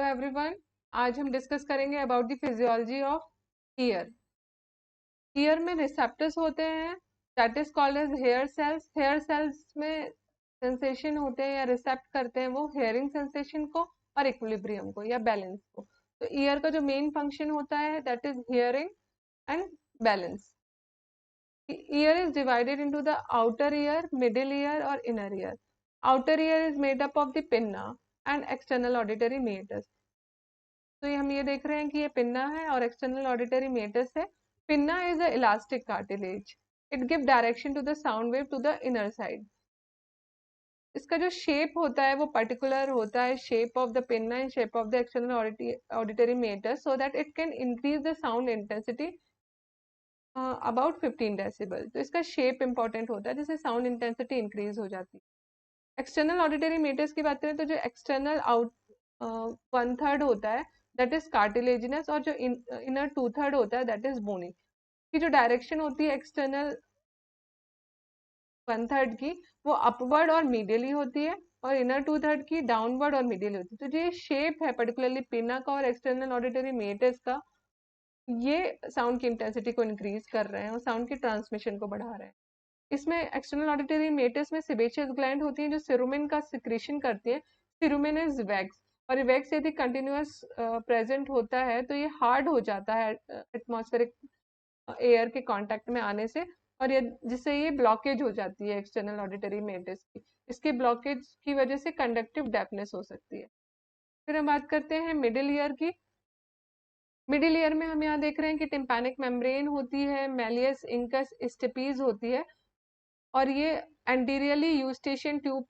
Everyone. आज हम discuss करेंगे about the physiology of ear. Ear में रिसेप्टर्स होते हैं, that is called as hair cells. Hair cells में सेंसेशन होते हैं या रिसेप्ट करते हैं वो हेयरिंग सेंसेशन को और इक्विलिब्रियम को या बैलेंस को। तो ईयर का जो मेन फंक्शन होता है that is hearing and balance. Ear is divided into the outer ear, middle ear और inner ear. Outer ear is made up of the pinna and external auditory meatus. तो ये हम ये देख रहे हैं कि ये पिन्ना है और एक्सटर्नल ऑडिटरी मेटस है। Pinna is a elastic cartilage, it give direction to the sound wave to the inner side. इसका जो शेप होता है वो पर्टिकुलर होता है, shape of the pinna and shape of the external auditory meatus, so that it can increase the sound intensity about 15 decibel. तो इसका shape important होता है जिससे साउंड इंटेंसिटी इंक्रीज हो जाती है। एक्सटर्नल ऑडिटरी मेटर्स की बात करें तो जो एक्सटर्नल आउट 1/3 होता है दैट इज कार्टिलेजिनस, और जो इनर 2/3 होता है दैट इज बोनी। की जो डायरेक्शन होती है एक्सटर्नल 1/3 की वो अपवर्ड और मीडियली होती है, और इनर 2/3 की डाउनवर्ड और मीडियली होती है। तो जो ये शेप है पर्टिकुलरली पिना का और एक्सटर्नल ऑडिटरी मेटर्स का, ये साउंड की इंटेंसिटी को इंक्रीज कर रहे हैं और साउंड की ट्रांसमिशन को बढ़ा रहे हैं। इसमें एक्सटर्नल ऑडिटरी मेटर्स में सेबेशियस ग्लैंड होती हैं जो सिरुमिन का सिक्रीशन करती है। सिरुमिन इज वैक्स, और वैक्स यदि कंटिन्यूअस प्रेजेंट होता है तो ये हार्ड हो जाता है एटमॉस्फेरिक एयर के कांटेक्ट में आने से, और ये जिससे ये ब्लॉकेज हो जाती है एक्सटर्नल ऑडिटरी मेटर्स की। इसके ब्लॉकेज की वजह से कंडक्टिव डेफनेस हो सकती है। फिर हम बात करते हैं मिडिल ईयर की। मिडिल ईयर में हम यहाँ देख रहे हैं कि टिम्पैनिक मेम्ब्रेन होती है, मैलियस इंकस स्टेपीज होती है, और ये एंटीरियरली यूस्टेशियन ट्यूब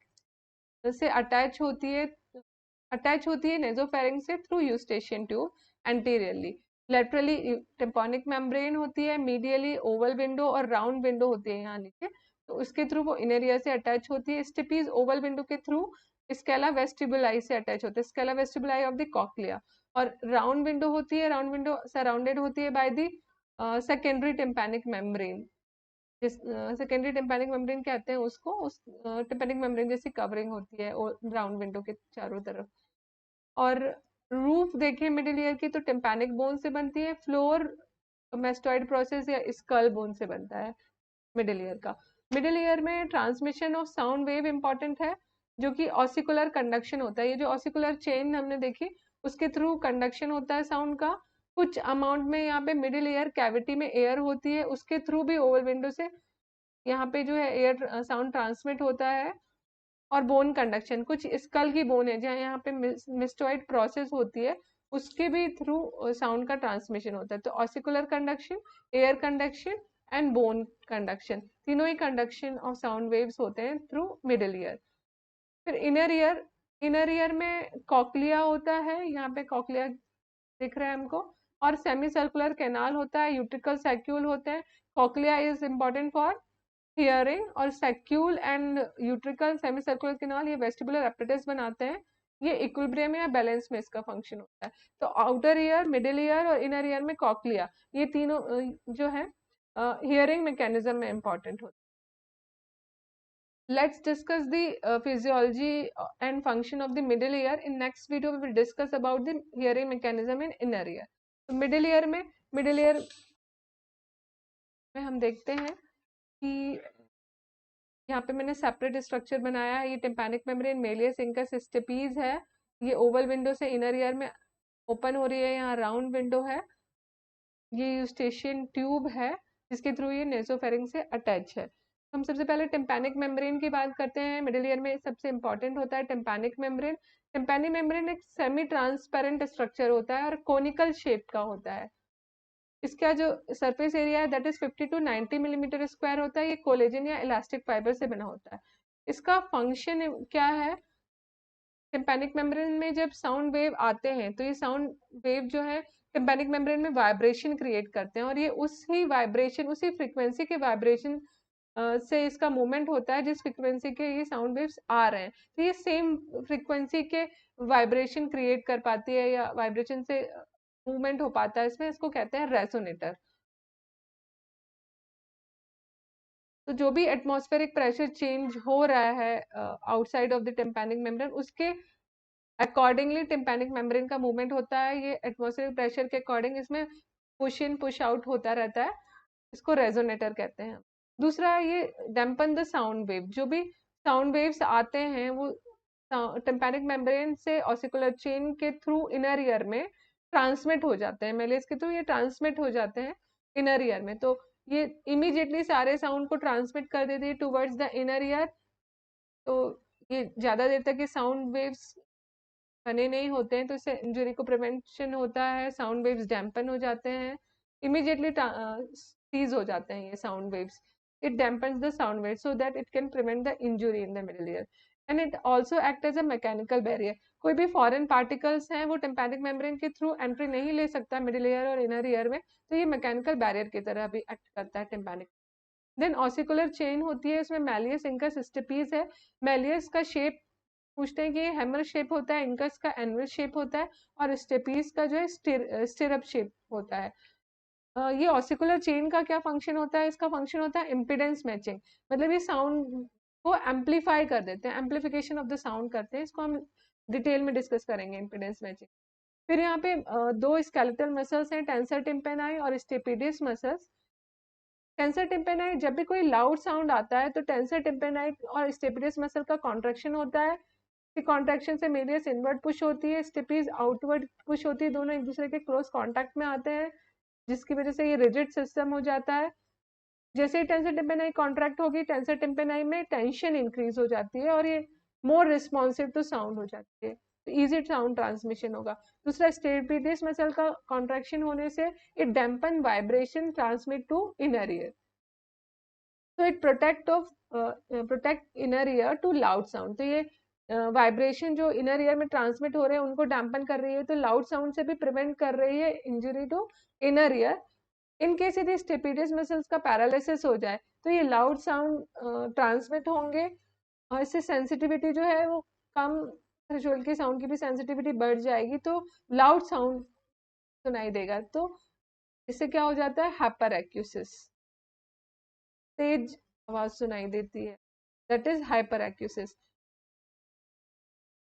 से अटैच होती है नेजोफेरिंग से through eustachian tube anteriorly. Laterally tympanic membrane होती है, मीडियली ओवल विंडो और राउंड विंडो होती है यहाँ नीचे, तो उसके थ्रू वो इनर ईयर से अटैच होती है। स्टेपीज ओवल विंडो के थ्रू स्केला वेस्टिबुलाई से अटैच होते हैं, Scala vestibuli of the cochlea. और राउंड विंडो होती है, राउंड विंडो सराउंडेड होती है by the secondary tympanic membrane. जिस सेकेंडरी टिम्पैनिक मेम्ब्रेन कहते हैं उसको, उस टिम्पैनिक मेम्ब्रेन जैसी कवरिंग होती है राउंड विंडो के चारों तरफ। और रूफ देखिए मिडिल ईयर की तो टिम्पैनिक बोन से बनती है, फ्लोर मेस्टॉइड प्रोसेस या स्कल बोन से बनता है मिडिल ईयर का। मिडिल ईयर में transmission of sound wave important है, जो कि ऑसिकुलर कंडक्शन होता है। ये जो ऑसिकुलर चेन हमने देखी उसके थ्रू कंडक्शन होता है साउंड का। कुछ अमाउंट में यहाँ पे मिडिल ईयर कैविटी में एयर होती है, उसके थ्रू भी ओवल विंडो से यहाँ पे जो है एयर साउंड ट्रांसमिट होता है। और बोन कंडक्शन, कुछ स्कल की बोन है जहाँ यहाँ पे मिस्टोइड प्रोसेस होती है, उसके भी थ्रू साउंड का ट्रांसमिशन होता है। तो ossicular conduction, air conduction and bone conduction, तीनों ही कंडक्शन ऑफ साउंड वेव्स होते हैं थ्रू मिडिल ईयर। फिर इनर ईयर, इनर ईयर में कॉक्लिया होता है, यहाँ पे कॉक्लिया दिख रहा है हमको, और सेमी सर्कुलर कैनाल होता है, यूट्रिकल सैक्यूल होते हैं। Cochlea is important for hearing, और saccule and utricle semi circular canal ये वेस्टिबुलर एपेरेटस बनाते हैं। ये इक्विलिब्रियम या बैलेंस में इसका फंक्शन होता है। तो आउटर ईयर, मिडिल ईयर और इनर ईयर में कॉक्लिया, ये तीनों जो है हियरिंग मैकेनिज्म में इंपॉर्टेंट होता है। Let's discuss the physiology and function of the middle ear. In next video, we will discuss about the hearing mechanism in inner ear. तो मिडिल ईयर में हम देखते हैं कि यहाँ पे मैंने सेपरेट स्ट्रक्चर बनाया है। ये tympanic membrane malleus incus stapes है, ये ओवल विंडो से इनर ईयर में ओपन हो रही है, यहाँ राउंड विंडो है, ये यूस्टेशियन ट्यूब है जिसके थ्रू ये नेसोफेरिंग से अटैच है। हम सबसे पहले टिम्पैनिक मेम्ब्रेन की बात करते हैं। मिडिल ईयर में सबसे इंपॉर्टेंट होता है टिम्पैनिक मेम्ब्रेन। टिम्पैनिक मेम्ब्रेन एक सेमी ट्रांसपेरेंट स्ट्रक्चर होता है और कोनिकल शेप का होता है। इसका जो सरफेस एरिया है that is 50 to 90 millimetre square होता है। ये कोलेजन या इलास्टिक फाइबर से बना होता है। इसका फंक्शन क्या है? टिम्पैनिक मेम्ब्रेन में जब साउंड वेव आते हैं तो ये साउंड वेव जो है टिम्पैनिक मेम्ब्रेन में वाइब्रेशन क्रिएट करते हैं, और ये उसी वाइब्रेशन, उसी फ्रीक्वेंसी के वाइब्रेशन से इसका मूवमेंट होता है जिस फ्रीक्वेंसी के ये साउंड वेव्स आ रहे हैं। तो ये सेम फ्रीक्वेंसी के वाइब्रेशन क्रिएट कर पाती है या वाइब्रेशन से मूवमेंट हो पाता है इसमें, इसको कहते हैं रेसोनेटर। तो जो भी एटमॉस्फेरिक प्रेशर चेंज हो रहा है outside of the tympanic membrane, उसके अकॉर्डिंगली टिम्पैनिक मेम्ब्रेन का मूवमेंट होता है, ये एटमॉस्फेरिक प्रेशर के अकॉर्डिंग इसमें पुश इन पुश आउट होता रहता है, इसको रेजोनेटर कहते हैं। दूसरा ये डैम्पन द साउंड वेव, जो भी साउंड वेव्स आते हैं वो टिम्पैनिक मेम्ब्रेन से ऑसिकुलर चेन के थ्रू इनर ईयर में ट्रांसमिट हो जाते हैं, मेलेस के थ्रू ये ट्रांसमिट हो जाते हैं इनर ईयर में, तो ये इमीडिएटली सारे साउंड को ट्रांसमिट कर देती है टूवर्ड्स द इनर ईयर। तो ये ज्यादा देर तक ये साउंड वेव्स बने नहीं होते हैं, तो इससे इंजरी को प्रिवेंशन होता है, साउंड वेव्स डैम्पन हो जाते हैं, इमीडिएटली सीज हो जाते हैं ये sound waves. It dampens the sound wave so that it can prevent the injury in the middle ear, and it also act as a mechanical barrier. कोई भी foreign particles हैं वो टिम्पैनिक मेम्ब्रेन के through entry नहीं ले सकता middle ear और inner ear में, तो ये मैकेनिकल बैरियर की तरह भी एक्ट करता है टिम्पैनिक। देन ऑसिकुलर चेन होती है, इसमें मैलियस इंकस स्टेपीज है। मैलियस का शेप पूछते हैं कि ये हैमर शेप होता है, इनकस का एनवल शेप होता है, और स्टेपीज का जो है स्टिरअप शेप होता है। ये ऑसिकुलर चेन का क्या फंक्शन होता है, इसका फंक्शन होता है इम्पिडेंस मैचिंग, मतलब ये साउंड को एम्पलीफाई कर देते हैं, एम्पलीफिकेशन ऑफ द साउंड करते हैं, इसको हम डिटेल में डिस्कस करेंगे इम्पिडेंस मैचिंग। फिर यहाँ पे दो स्केलेटल मसल्स हैं, टेंसर टिम्पेनाई और स्टेपिडिस मसल्स। टेंसर टिम्पेनाई, जब भी कोई लाउड साउंड आता है तो टेंसर टिम्पेनाई और स्टेपिडिस मसल का कॉन्ट्रैक्शन होता है, कॉन्ट्रैक्शन से मेलियस इनवर्ड पुश होती है, स्टेपीज आउटवर्ड पुश होती है, दोनों एक दूसरे के क्लोज कांटेक्ट में आते हैं, जिसकी वजह से ये रिजिड सिस्टम हो जाता है। जैसे ही टेंसर टिम्पेनाई कॉन्ट्रैक्ट होगी, टेंसर टिम्पेनाई में टेंशन इंक्रीज हो जाती है और ये मोर रिस्पॉन्सिव टू साउंड हो जाती है, तो इजी साउंड ट्रांसमिशन होगा। दूसरा, स्टेपिडिस मसल का कॉन्ट्रैक्शन होने से it dampen vibration transmit to inner ear, तो it protect inner ear to loud sound. तो ये वाइब्रेशन जो इनर ईयर में ट्रांसमिट हो रहे हैं उनको डैम्पन कर रही है, तो लाउड साउंड से भी प्रिवेंट कर रही है injury to inner ear. In case यदि स्टेपिडिस मसल्स का पैरालिसिस हो जाए तो ये लाउड साउंड ट्रांसमिट होंगे, और इससे सेंसिटिविटी जो है वो कम, थ्रेशोल्ड की साउंड की भी सेंसिटिविटी बढ़ जाएगी, तो लाउड साउंड सुनाई देगा, तो इससे क्या हो जाता है, हाइपर एक्यूसिस, तेज आवाज सुनाई देती है, दैट इज हाइपर एक्यूसिस।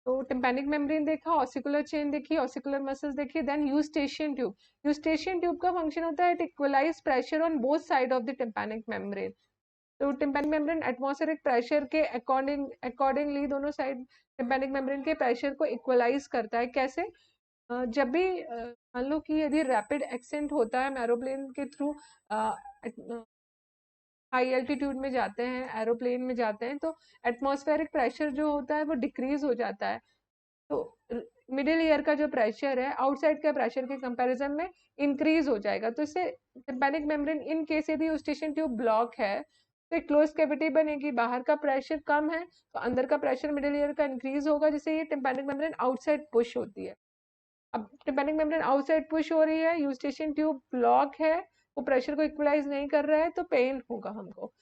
तो टिम्पैनिक मेम्ब्रेन देखा, ऑसिकुलर चेन देखी, ऑसिकुलर मसल्स देखी, then eustachian tube. Eustachian tube का फंक्शन होता है it equalize pressure on both side of the tympanic membrane. तो टिम्पैनिक मेम्ब्रेन एटमॉस्फेरिक प्रेशर के अकॉर्डिंगली दोनों साइड टिम्पैनिक मेम्ब्रेन के प्रेशर को इक्वलाइज करता है। कैसे? जब भी मान लो कि यदि रैपिड एक्सेंट होता है, हम एरोप्लेन के थ्रू हाई एल्टीट्यूड में जाते हैं, एरोप्लेन में जाते हैं, तो एटमॉस्फेरिक प्रेशर जो होता है वो डिक्रीज हो जाता है, तो मिडिल ईयर का जो प्रेशर है आउटसाइड के प्रेशर के कंपैरिजन में इंक्रीज हो जाएगा। तो इससे टिम्पैनिक मेम्ब्रेन इन केस यदि यूस्टेशियन ट्यूब ब्लॉक है तो एक क्लोज कैविटी बनेगी, बाहर का प्रेशर कम है तो अंदर का प्रेशर मिडिल ईयर का इंक्रीज होगा, जिससे ये टिम्पैनिक मेम्ब्रेन आउटसाइड पुश होती है। अब टिम्पैनिक मेम्ब्रेन आउटसाइड पुश हो रही है, यूस्टेशियन ट्यूब ब्लॉक है, वो प्रेशर को इक्वलाइज नहीं कर रहा है, तो पेन होगा हमको।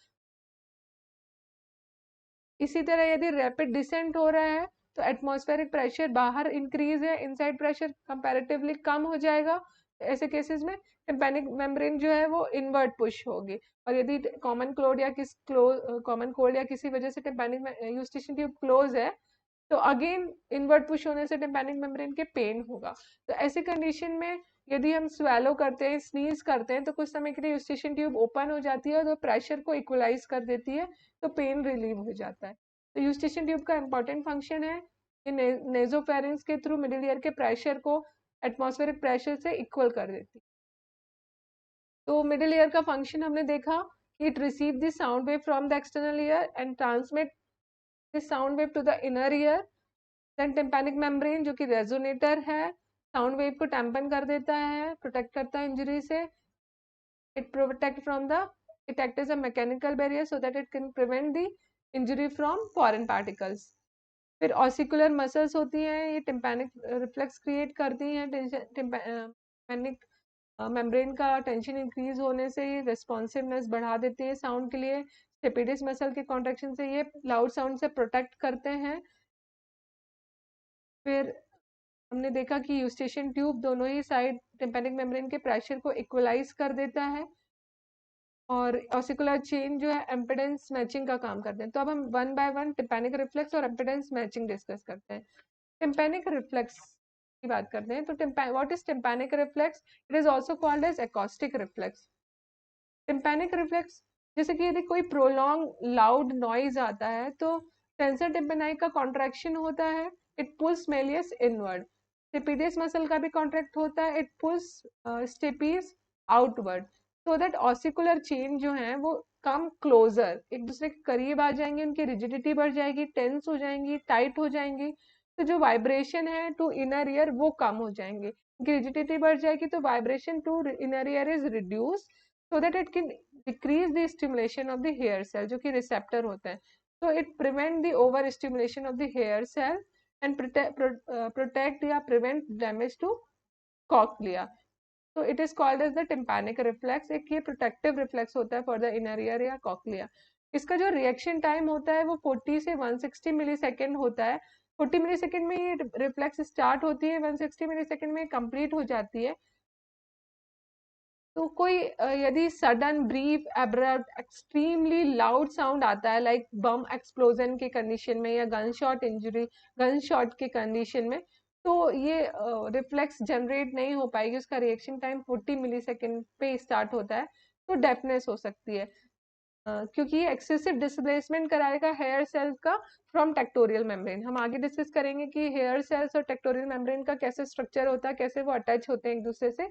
इसी तरह यदि रैपिड डिसेंट हो रहा है तो एटमॉस्फेरिक प्रेशर बाहर इंक्रीज है, इनसाइड प्रेशर कंपैरेटिवली कम हो जाएगा, ऐसे केसेस में टिम्पैनिक मेम्ब्रेन जो है वो इनवर्ट पुश होगी। और यदि कॉमन कोल्ड या किसी वजह से टिम्पैनिक यूस्टेशियन ट्यूब क्लोज है तो अगेन इनवर्ट पुश होने से टिम्पैनिक मेम्ब्रेन के पेन होगा। तो ऐसी कंडीशन में यदि हम स्वेलो करते हैं, स्नीज करते हैं, तो कुछ समय के लिए यूस्टेशियन ट्यूब ओपन हो जाती है और तो प्रेशर को इक्वलाइज कर देती है, तो पेन रिलीव हो जाता है। तो यूस्टेशियन ट्यूब का इंपॉर्टेंट फंक्शन है कि नेजोफेरिंग्स के थ्रू मिडिल ईयर के प्रेशर को एटमॉस्फेरिक प्रेशर से इक्वल कर देती है। तो मिडिल ईयर का फंक्शन हमने देखा कि it receive the sound wave from the external ear and transmit the sound wave to the inner ear. Then tympanic membrane जो कि रेजोनेटर है, साउंड वेव को टैम्पन कर देता है, प्रोटेक्ट करता है इंजरी से। It protect from the it act as a mechanical barrier so that it can prevent the injury from foreign particles. फिर ऑसिकुलर मसल्स होती हैं, ये टिम्पैनिक रिफ्लेक्स क्रिएट करती हैं, टिम्पैनिक मेम्ब्रेन का टेंशन इंक्रीज होने से ये रेस्पॉन्सिवनेस बढ़ा देती है साउंड के लिए। स्टेपिडिस मसल के कॉन्ट्रैक्शन से ये लाउड साउंड से प्रोटेक्ट करते हैं। फिर हमने देखा कि यूस्टेशियन ट्यूब दोनों ही साइड टिम्पैनिक मेम्ब्रेन के प्रेशर को इक्वलाइज कर देता है, और ऑसिकुलर चेन जो है एम्पिडेंस मैचिंग का काम करते हैं। तो अब हम one by one tympanic reflex और एम्पिडेंस मैचिंग डिस्कस करते हैं। टिम्पैनिक रिफ्लेक्स की बात करते हैं। तो what is tympanic reflex? It is also called as acoustic reflex. Tympanic reflex, जैसे कि यदि कोई प्रोलॉन्ग लाउड नॉइज आता है तो टेंसर टिम्पेनाई का कॉन्ट्रैक्शन होता है, it pulls malleus inward. Stapedius muscle का भी कॉन्ट्रैक्ट होता है, it pulls stapes outward, so that ossicular chain जो है वो कम क्लोजर, एक दूसरे के करीब आ जाएंगे, उनकी रिजिडिटी बढ़ जाएगी, टेंस हो जाएंगी, टाइट हो जाएंगी। तो जो वाइब्रेशन है टू इनर ईयर वो कम हो जाएंगे, उनकी रिजिडिटी बढ़ जाएगी तो vibration to inner ear is reduce, so that it can decrease the stimulation of the hair cell जो कि receptor होता है। so it prevent the over stimulation of the hair cell and protect या prevent damage to cochlea। so it is called as the tympanic reflex। एक ये protective reflex होता है for the inner ear या cochlea। इसका जो reaction time होता है वो 40 से 160 मिली सेकेंड होता है। 40 मिली सेकेंड में ये रिफ्लेक्स स्टार्ट होती है, 160 मिली सेकेंड में कंप्लीट हो जाती है। तो कोई यदि sudden brief abrupt extremely loud sound आता है लाइक बम एक्सप्लोजन के कंडीशन में या gun shot injury, gun shot के कंडीशन में, तो ये रिफ्लेक्स जनरेट नहीं हो पाएगी, उसका रिएक्शन टाइम 40 मिली सेकेंड पे स्टार्ट होता है, तो डेफनेस हो सकती है। क्योंकि ये एक्सेसिव डिस्प्लेसमेंट कराएगा हेयर सेल्स का फ्रॉम टेक्टोरियल मेम्ब्रेन। हम आगे डिस्कस करेंगे कि हेयर सेल्स और टेक्टोरियल मेम्ब्रेन का कैसे स्ट्रक्चर होता है, कैसे वो अटैच होते हैं एक दूसरे से।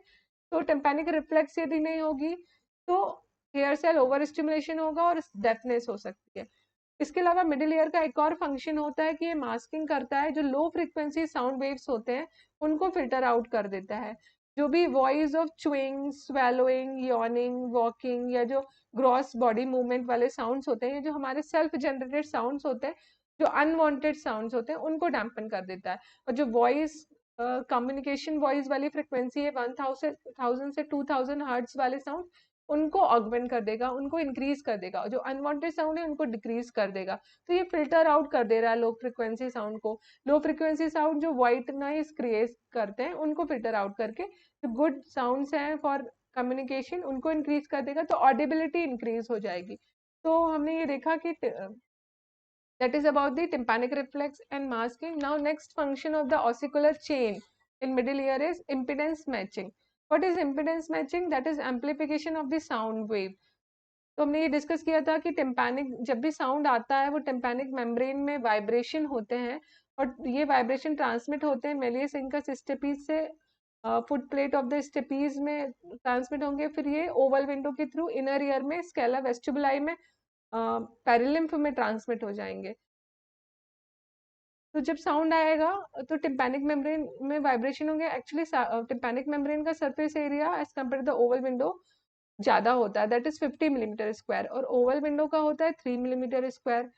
तो टिम्पैनिक रिफ्लेक्स यदि नहीं होगी तो हेयर सेल ओवर स्टिमुलेशन होगा और डेफनेस हो सकती है। इसके अलावा मिडिल ईयर का एक और फंक्शन होता है कि ये मास्किंग करता है, जो लो फ्रीक्वेंसी साउंड वेव्स होते हैं उनको फिल्टर आउट कर देता है। जो भी voice of chewing, swallowing, yawning, walking या जो ग्रॉस बॉडी मूवमेंट वाले साउंड्स होते हैं, जो हमारे सेल्फ जनरेटेड साउंड्स होते हैं, जो अनवांटेड साउंड्स होते हैं, उनको डैम्पन कर देता है। और जो वॉइस कम्युनिकेशन वॉइस वाली फ्रिक्वेंसी है 1000 से 2000 हर्ट्ज वाले साउंड, उनको ऑगमेंट कर देगा, उनको इंक्रीज कर देगा, जो अनवांटेड साउंड है उनको डिक्रीज कर देगा। तो ये फिल्टर आउट कर दे रहा है लो फ्रिक्वेंसी साउंड को। लो फ्रिक्वेंसी साउंड जो व्हाइट नॉइज क्रिएट करते हैं उनको फिल्टर आउट करके जो गुड साउंड्स हैं फॉर कम्युनिकेशन उनको इंक्रीज कर देगा, तो ऑडिबिलिटी इंक्रीज हो जाएगी। तो हमने ये देखा कि that is about the tympanic reflex and masking. Now next function of the ossicular chain in middle ear is impedance matching. What is impedance matching? That is amplification of the sound wave. तो हमने ये discuss किया था कि tympanic जब भी sound आता है वो टिम्पैनिक मेम्ब्रेन में वाइब्रेशन होते हैं और ये वाइब्रेशन ट्रांसमिट होते हैं मेलियस इंकस स्टेपीज से foot plate of the stapes में ट्रांसमिट होंगे, फिर ये ओवल विंडो के थ्रू इनर ईयर में स्केला वेस्टिबुलाई में पेरिलिम्फ में ट्रांसमिट हो जाएंगे। तो जब साउंड आएगा तो टिम्पैनिक मेम्ब्रेन में वाइब्रेशन होंगे। एक्चुअली टिम्पैनिक मेम्ब्रेन का surface area as compare to the oval window ज्यादा होता है, दैट इज 50 मिलीमीटर स्क्वायर, और ओवल विंडो का होता है 3 मिलीमीटर स्क्वायर।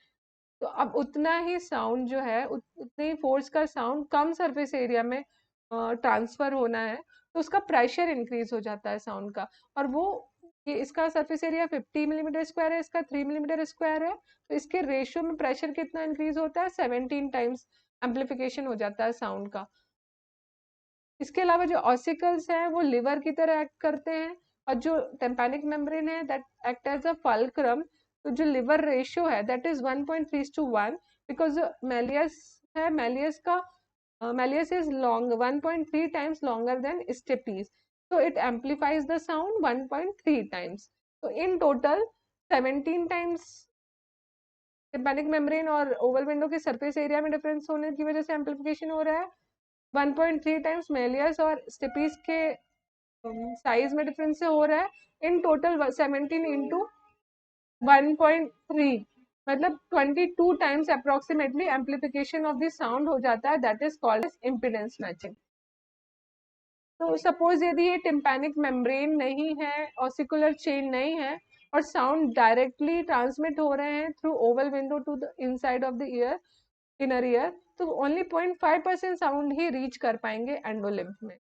तो अब उतना ही साउंड जो है उतने ही फोर्स का साउंड कम सरफेस एरिया में ट्रांसफर होना है, तो उसका प्रेशर इंक्रीज हो जाता है साउंड का। और वो ये इसका सरफेस एरिया 50 मिलीमीटर स्क्वायर है, इसका 3 मिलीमीटर स्क्वायर है, तो इसके रेशियो में प्रेशर कितना इंक्रीज होता है? 17 टाइम्स एम्पलीफिकेशन हो जाता है साउंड का। इसके अलावा जो ऑसिकल्स हैं वो लिवर की तरह एक्ट करते हैं, और जो टेम्पैनिक मेम्ब्रेन है that act as a fulcrum. तो जो लिवर रेशियो है दैट इज 1.3:1, बिकॉज मेलियस है, मेलियस का malleus is long 1.3 times longer than stapes, so it amplifies the sound 1.3 times. So in total 17 times tympanic membrane और oval window के surface area में difference होने की वजह से एम्पलीफिकेशन हो रहा है। 1.3 टाइम्स मेलियस और स्टेपीज के साइज में डिफरेंस से हो रहा है। इन टोटल 17 इंटू 1.3 मतलब 22 times approximately amplification of the sound हो जाता है, that is called as impedance matching. तो सपोज यदि ये टिम्पैनिक मेम्ब्रेन नहीं है, ऑसिकुलर चेन नहीं है, और साउंड डायरेक्टली ट्रांसमिट हो रहे हैं through oval window to the inside of the ear, inner ear, तो ओनली 0.5% साउंड ही रीच कर पाएंगे एंडोलिम्फ में।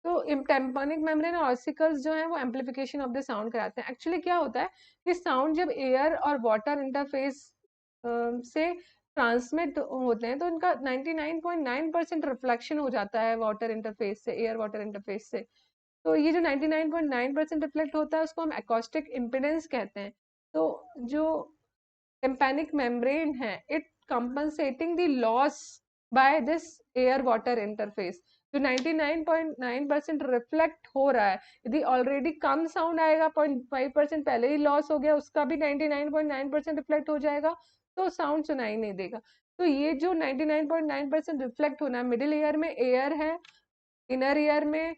तो टिम्पैनिक मेम्ब्रेन और ऑसिकल्स जो है वो एम्पलीफिकेशन ऑफ द साउंड कराते हैं। एक्चुअली क्या होता है कि साउंड जब एयर और वाटर इंटरफेस से ट्रांसमिट होते हैं तो इनका 99.9% रिफ्लेक्शन हो जाता है वाटर इंटरफेस से, एयर वाटर इंटरफेस से। तो ये जो 99.9% रिफ्लेक्ट होता है उसको हम एकॉस्टिक इम्पिडेंस कहते हैं। तो जो टिम्पैनिक मेम्ब्रेन है it compensating the loss by this air water interface. जो 99.9% रिफ्लेक्ट हो रहा है, यदि ऑलरेडी कम साउंड आएगा, 0.5% पहले ही लॉस हो गया, उसका भी 99.9% रिफ्लेक्ट हो जाएगा, तो साउंड सुनाई नहीं देगा। तो ये जो 99.9% रिफ्लेक्ट होना है, मिडिल ईयर में एयर है, इनर ईयर में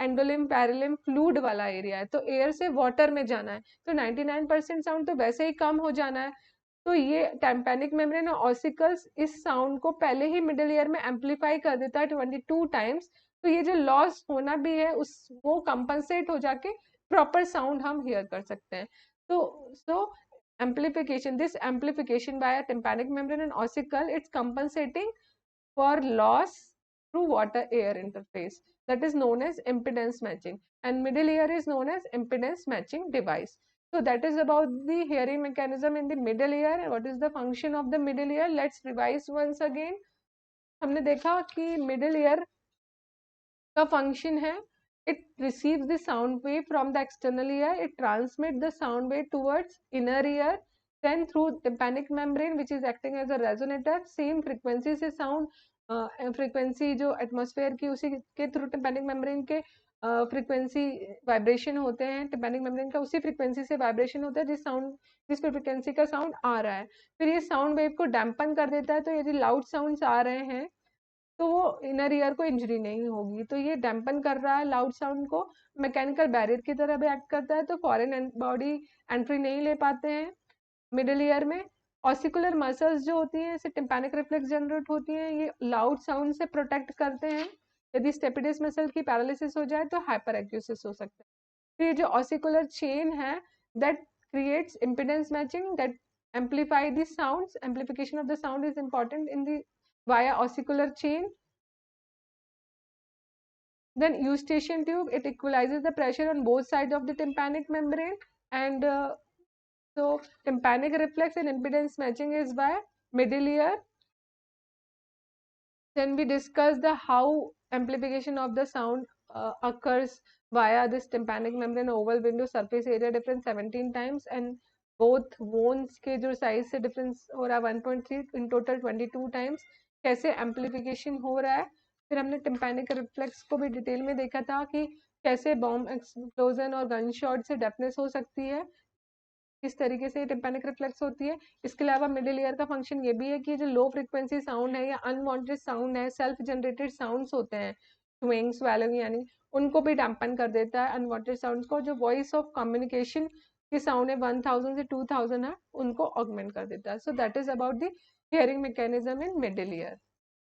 एंडोलिम पैरेलिम फ्लूइड वाला एरिया है, तो एयर से वाटर में जाना है, तो 99% साउंड तो वैसे ही कम हो जाना है। तो ये टाइम्पैनिक मेम्ब्रेन और ऑसिकल्स इस साउंड को पहले ही मिडिल ईयर में एम्पलीफाई कर देता है 22 टाइम्स। तो ये जो लॉस होना भी है उस वो कंपनसेट हो जाके प्रॉपर साउंड हम हियर कर सकते हैं। तो amplification, this amplification by a tympanic membrane and ossicle, it's compensating for loss through water air interface, that is known as impedance matching, and middle ear is known as impedance matching device. So that is about the hearing mechanism in the middle ear. What is the function of the middle ear? Let's revise once again. हमने देखा कि middle ear का function है, it receives the sound wave from the external ear, it transmits the sound wave towards inner ear, then through tympanic membrane which is acting as a resonator, same frequency से sound frequency जो atmosphere की उसी के through tympanic membrane के frequency vibration होते हैं, tympanic membrane का उसी फ्रीक्वेंसी से वाइब्रेशन होता है जिस फ्रीक्वेंसी का साउंड आ रहा है, फिर ये साउंड वेव को डैम्पन कर देता है। तो यदि लाउड साउंड्स आ रहे हैं तो वो इनर ईयर को इंजरी नहीं होगी, तो ये डैम्पन कर रहा है लाउड साउंड को, मैकेनिकल बैरियर की तरह भी एक्ट करता है, तो फॉरेन बॉडी एंट्री नहीं ले पाते हैं मिडिल ईयर में। ऑसिकुलर मसल्स जो होती हैं, इससे टिम्पैनिक रिफ्लेक्स जनरेट होती हैं, ये लाउड साउंड से प्रोटेक्ट करते हैं। यदि स्टेपिडिस मसल की पैरालिसिस हो जाए तो हाइपर एक्यूसिस हो सकता है। तो ये जो ऑसिकुलर चेन है that creates impedance matching, that amplify the sounds, amplification of the sound is important in the via ossicular chain. Then eustachian tube, it equalizes the pressure on both sides of the tympanic membrane, and so tympanic reflex and impedance matching is by middle ear. Then we discuss the how amplification of the sound occurs via this tympanic membrane oval window surface area difference 17 times, and both bones के जो size से difference हो रहा है 1.3, in total 22 times, कैसे amplification हो रहा है। फिर हमने tympanic reflex को भी डिटेल में देखा था कि कैसे बॉम्ब एक्सप्लोजन और गन शॉट से डेफनेस हो सकती है, किस तरीके से टिम्पैनिक रिफ्लेक्स होती है। इसके अलावा मिडिल ईयर का फंक्शन ये भी है कि जो लो फ्रिक्वेंसी साउंड है या अनवांटेड साउंड है, सेल्फ जनरेटेड साउंड्स होते हैं, ट्विंग स्वैलिंग यानी, उनको भी डैम्पन कर देता है। अनवांटेड साउंड को जो वॉइस ऑफ कम्युनिकेशन की साउंड है 1000 से 2000 है, उनको ऑगमेंट कर देता है। So that is about the hearing mechanism in middle ear.